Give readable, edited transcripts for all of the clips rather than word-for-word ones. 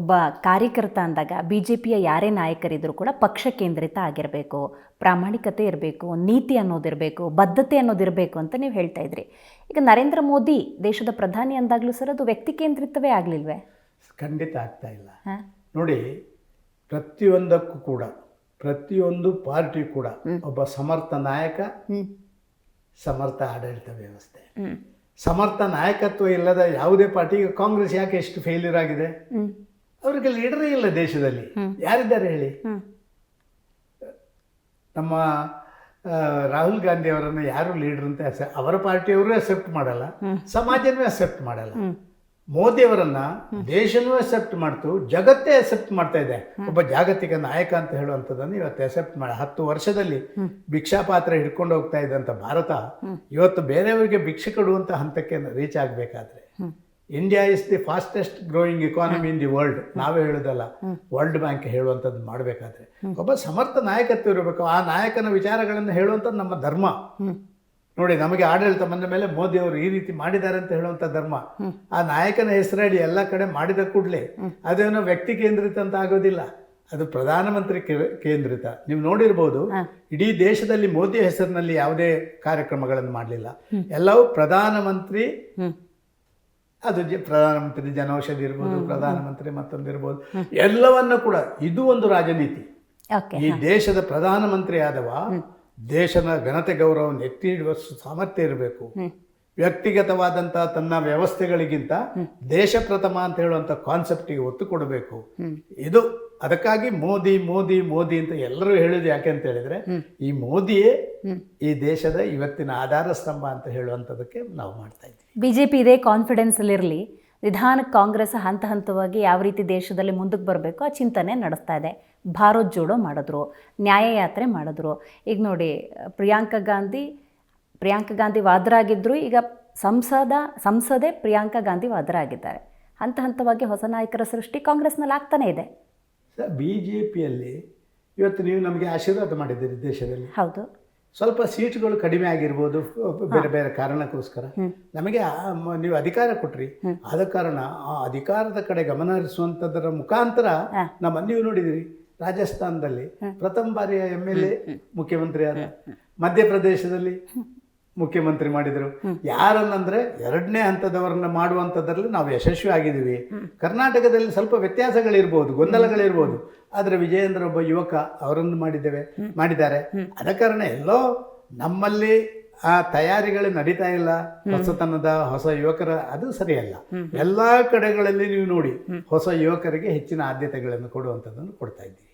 ಒಬ್ಬ ಕಾರ್ಯಕರ್ತ ಅಂದಾಗ BJPಯ ಯಾರೇ ನಾಯಕರಿದ್ದರೂ ಕೂಡ ಪಕ್ಷ ಕೇಂದ್ರಿತ ಆಗಿರಬೇಕು, ಪ್ರಾಮಾಣಿಕತೆ ಇರಬೇಕು, ನೀತಿ ಅನ್ನೋದಿರಬೇಕು, ಬದ್ಧತೆ ಅನ್ನೋದಿರಬೇಕು ಅಂತ ನೀವು ಹೇಳ್ತಾ ಇದ್ರಿ. ಈಗ ನರೇಂದ್ರ ಮೋದಿ ದೇಶದ ಪ್ರಧಾನಿ ಅಂದಾಗಲೂ ಸರ್ ಅದು ವ್ಯಕ್ತಿ ಕೇಂದ್ರಿತವೇ ಆಗಲಿಲ್ವೇ? ಖಂಡಿತ ಆಗ್ತಾ ಇಲ್ಲ. ನೋಡಿ, ಪ್ರತಿಯೊಂದಕ್ಕೂ ಕೂಡ ಪ್ರತಿಯೊಂದು ಪಾರ್ಟಿ ಕೂಡ ಒಬ್ಬ ಸಮರ್ಥ ನಾಯಕ, ಸಮರ್ಥ ಆಡಳಿತ ವ್ಯವಸ್ಥೆ. ಸಮರ್ಥ ನಾಯಕತ್ವ ಇಲ್ಲದ ಯಾವುದೇ ಪಾರ್ಟಿ, ಈಗ ಕಾಂಗ್ರೆಸ್ ಯಾಕೆ ಎಷ್ಟು ಫೇಲ್ಯೂರ್ ಆಗಿದೆ? ಅವರಿಗೆ ಲೀಡರೇ ಇಲ್ಲ ದೇಶದಲ್ಲಿ. ಯಾರಿದ್ದಾರೆ ಹೇಳಿ? ನಮ್ಮ ರಾಹುಲ್ ಗಾಂಧಿ ಅವರನ್ನು ಯಾರು ಲೀಡರ್ ಅಂತ ಅವರ ಪಾರ್ಟಿಯವರು ಅಕ್ಸೆಪ್ಟ್ ಮಾಡಲ್ಲ, ಸಮಾಜನೂ ಅಕ್ಸೆಪ್ಟ್ ಮಾಡಲ್ಲ. ಮೋದಿ ಅವರನ್ನ ದೇಶನೂ ಅಕ್ಸೆಪ್ಟ್ ಮಾಡ್ತು, ಜಗತ್ತೇ ಅಕ್ಸೆಪ್ಟ್ ಮಾಡ್ತಾ ಇದೆ. ಒಬ್ಬ ಜಾಗತಿಕ ನಾಯಕ ಅಂತ ಹೇಳುವಂಥದ್ದನ್ನು ಇವತ್ತು ಅಕ್ಸೆಪ್ಟ್ ಮಾಡಿ 10 ವರ್ಷದಲ್ಲಿ ಭಿಕ್ಷಾ ಪಾತ್ರ ಹಿಡ್ಕೊಂಡು ಹೋಗ್ತಾ ಇದ್ದಂಥ ಭಾರತ ಇವತ್ತು ಬೇರೆಯವರಿಗೆ ಭಿಕ್ಷೆ ಕೊಡುವಂಥ ಹಂತಕ್ಕೆ ರೀಚ್ ಆಗಬೇಕಾದ್ರೆ, India is the fastest growing economy in the world, ನಾವೇ ಹೇಳೋದಲ್ಲ, ವರ್ಲ್ಡ್ ಬ್ಯಾಂಕ್ ಹೇಳುವಂಥದ್ದು ಮಾಡಬೇಕಾದ್ರೆ ಒಬ್ಬ ಸಮರ್ಥ ನಾಯಕತ್ವ ಇರಬೇಕು. ಆ ನಾಯಕನ ವಿಚಾರಗಳನ್ನು ಹೇಳುವಂಥದ್ದು ನಮ್ಮ ಧರ್ಮ. ನೋಡಿ, ನಮಗೆ ಆಡಳಿತ ಬಂದ ಮೇಲೆ ಮೋದಿ ಅವರು ಈ ರೀತಿ ಮಾಡಿದ್ದಾರೆ ಅಂತ ಹೇಳುವಂಥ ಧರ್ಮ. ಆ ನಾಯಕನ ಹೆಸರಡಿ ಎಲ್ಲ ಕಡೆ ಮಾಡಿದ ಕೂಡಲೇ ಅದೇನೋ ವ್ಯಕ್ತಿ ಕೇಂದ್ರಿತ ಅಂತ ಆಗೋದಿಲ್ಲ, ಅದು ಪ್ರಧಾನಮಂತ್ರಿ ಕೇಂದ್ರಿತ. ನೀವು ನೋಡಿರ್ಬೋದು, ಇಡೀ ದೇಶದಲ್ಲಿ ಮೋದಿ ಹೆಸರಿನಲ್ಲಿ ಯಾವುದೇ ಕಾರ್ಯಕ್ರಮಗಳನ್ನು ಮಾಡಲಿಲ್ಲ. ಎಲ್ಲವೂ ಪ್ರಧಾನಮಂತ್ರಿ, ಅದು ಪ್ರಧಾನಮಂತ್ರಿ ಜನೌಷಧಿ ಇರ್ಬೋದು, ಪ್ರಧಾನಮಂತ್ರಿ ಮತ್ತೊಂದಿರ್ಬೋದು, ಎಲ್ಲವನ್ನ ಕೂಡ ಇದು ಒಂದು ರಾಜನೀತಿ. ಈ ದೇಶದ ಪ್ರಧಾನಮಂತ್ರಿ ಆದವ ದೇಶದ ಘನತೆ ಗೌರವವನ್ನು ಎತ್ತಿ ಹಿಡುವ ಸಾಮರ್ಥ್ಯ ಇರಬೇಕು. ವ್ಯಕ್ತಿಗತವಾದಂಥ ತನ್ನ ವ್ಯವಸ್ಥೆಗಳಿಗಿಂತ ದೇಶ ಪ್ರಥಮ ಅಂತ ಹೇಳುವಂಥ ಕಾನ್ಸೆಪ್ಟಿಗೆ ಒತ್ತು ಕೊಡಬೇಕು. ಇದು ಅದಕ್ಕಾಗಿ ಮೋದಿ ಮೋದಿ ಮೋದಿ ಅಂತ ಎಲ್ಲರೂ ಹೇಳೋದು ಯಾಕೆ ಅಂತ ಹೇಳಿದ್ರೆ, ಈ ಮೋದಿಯೇ ಈ ದೇಶದ ಇವತ್ತಿನ ಆಧಾರ ಸ್ತಂಭ ಅಂತ ಹೇಳುವಂಥದ್ದಕ್ಕೆ ನಾವು ಮಾಡ್ತಾ ಇದ್ದೀವಿ. BJP ಇದೇ ಕಾನ್ಫಿಡೆನ್ಸಲ್ಲಿರಲಿ, ನಿಧಾನಕ್ಕೆ ಕಾಂಗ್ರೆಸ್ ಹಂತ ಹಂತವಾಗಿ ಯಾವ ರೀತಿ ದೇಶದಲ್ಲಿ ಮುಂದಕ್ಕೆ ಬರಬೇಕು ಆ ಚಿಂತನೆ ನಡೆಸ್ತಾ ಇದೆ. ಭಾರತ್ ಜೋಡೋ ಮಾಡಿದ್ರು, ನ್ಯಾಯಯಾತ್ರೆ ಮಾಡಿದ್ರು. ಈಗ ನೋಡಿ, ಪ್ರಿಯಾಂಕಾ ಗಾಂಧಿ ವಾದ್ರಾ ಆಗಿದ್ದರು, ಈಗ ಸಂಸದೆ ಪ್ರಿಯಾಂಕಾ ಗಾಂಧಿ ವಾದ್ರಾ ಆಗಿದ್ದಾರೆ. ಹಂತ ಹಂತವಾಗಿ ಹೊಸ ನಾಯಕರ ಸೃಷ್ಟಿ ಕಾಂಗ್ರೆಸ್ನಲ್ಲಿ ಆಗ್ತಾನೇ ಇದೆ. BJPಯಲ್ಲಿ ಇವತ್ತು ನೀವು ನಮಗೆ ಆಶೀರ್ವಾದ ಮಾಡಿದ್ದೀರಿ ದೇಶದಲ್ಲಿ. ಹೌದು, ಸ್ವಲ್ಪ ಸೀಟ್ಗಳು ಕಡಿಮೆ ಆಗಿರ್ಬೋದು, ಬೇರೆ ಬೇರೆ ಕಾರಣಕ್ಕೋಸ್ಕರ ನಮಗೆ ನೀವು ಅಧಿಕಾರ ಕೊಟ್ರಿ. ಆದ ಕಾರಣ ಆ ಅಧಿಕಾರದ ಕಡೆ ಗಮನ ಹರಿಸುವಂಥದ್ದರ ಮುಖಾಂತರ ನೀವು ನೋಡಿದಿರಿ, ರಾಜಸ್ಥಾನದಲ್ಲಿ ಪ್ರಥಮ ಬಾರಿಯ MLA ಮುಖ್ಯಮಂತ್ರಿ ಆದ, ಮಧ್ಯಪ್ರದೇಶದಲ್ಲಿ ಮುಖ್ಯಮಂತ್ರಿ ಮಾಡಿದರು. ಯಾರನ್ನಂದ್ರೆ 2ನೇ ಹಂತದವರನ್ನ ಮಾಡುವಂಥದ್ರಲ್ಲಿ ನಾವು ಯಶಸ್ವಿ ಆಗಿದ್ದೀವಿ. ಕರ್ನಾಟಕದಲ್ಲಿ ಸ್ವಲ್ಪ ವ್ಯತ್ಯಾಸಗಳಿರ್ಬೋದು, ಗೊಂದಲಗಳಿರ್ಬೋದು, ಆದರೆ ವಿಜಯೇಂದ್ರ ಒಬ್ಬ ಯುವಕ, ಅವರನ್ನು ಮಾಡಿದ್ದಾರೆ. ಆದ ಕಾರಣ ಎಲ್ಲೋ ನಮ್ಮಲ್ಲಿ ಆ ತಯಾರಿಗಳು ನಡೀತಾ ಇಲ್ಲ. ಹೊಸತನದ ಹೊಸ ಯುವಕರ ಅದು ಸರಿಯಲ್ಲ. ಎಲ್ಲಾ ಕಡೆಗಳಲ್ಲಿ ನೀವು ನೋಡಿ, ಹೊಸ ಯುವಕರಿಗೆ ಹೆಚ್ಚಿನ ಆದ್ಯತೆಗಳನ್ನು ಕೊಡುವಂಥದ್ದನ್ನು ಕೊಡ್ತಾ ಇದ್ದೀವಿ.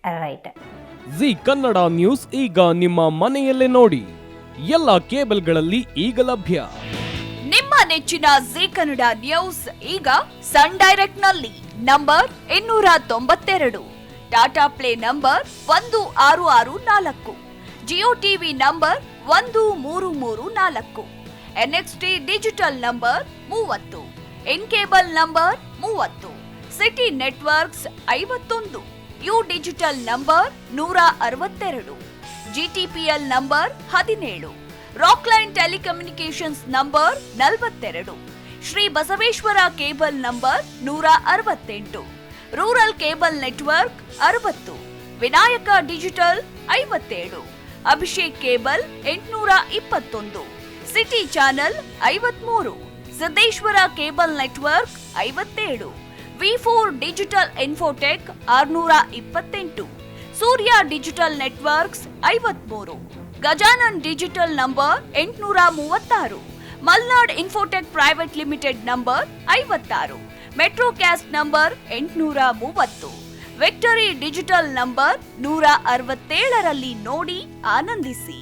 ಜಿ ಕನ್ನಡ ನ್ಯೂಸ್ ಈಗ ನಿಮ್ಮ ಮನೆಯಲ್ಲೇ ನೋಡಿ, ಎಲ್ಲ ಕೇಬಲ್ಗಳಲ್ಲಿ ಈಗ ಲಭ್ಯ. ನಿಮ್ಮ ನೆಚ್ಚಿನ ಜಿ ಕನ್ನಡ ನ್ಯೂಸ್ ಈಗ ಸನ್ ಡೈರೆಕ್ಟ್ ನಲ್ಲಿ number 292, Tata play number 1664, Jio TV number 1334, NXT digital number 30, in cable number 30, city networks 51, U digital number 162, GTPL number 17, Rockline telecommunications number 42, Shri Basaveshwara cable number 168, rural cable network 60, Vinayaka digital 57, Abhishek cable 821, city channel 53, Siddeshwara cable network 57, V4 digital Infotech 628, Surya digital networks 53, Gajanan digital number 836, Malnad Infotech Private Limited number 56, Metrocast number 830, Victory Digital number 167ರಲ್ಲಿ ನೋಡಿ ಆನಂದಿಸಿ.